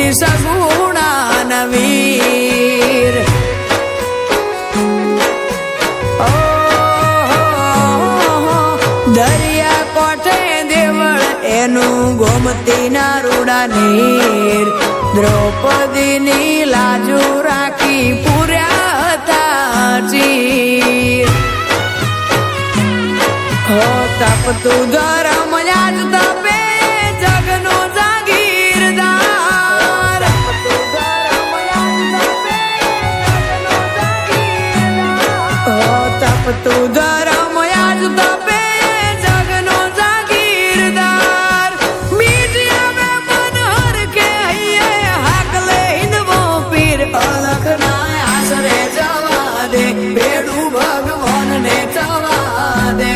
દ્રૌપદીની સગુણા નવીર દરિયા કોઠે દેવળ એનું ગોમતીના રૂડા નીર દ્રૌપદીની લાજુ રાખી પૂર્યા હતા ચીર હો તપતું ધરમ યાદ તપે જગનો જાગીરદાર હો તપતું ધરમ યાદ તપે જગનો જાગીરદાર મીડિયા મે મનહર કે હૈયે હાકલે હિંદવો પીર અલખ ના આસરે જવા દે બેડું ભગવાન ને જવા દે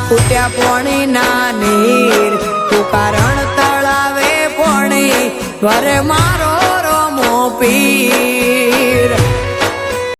કુટ્યા પોણી ના નીર તું તળાવે પોણી વરે મારો રોમો પીર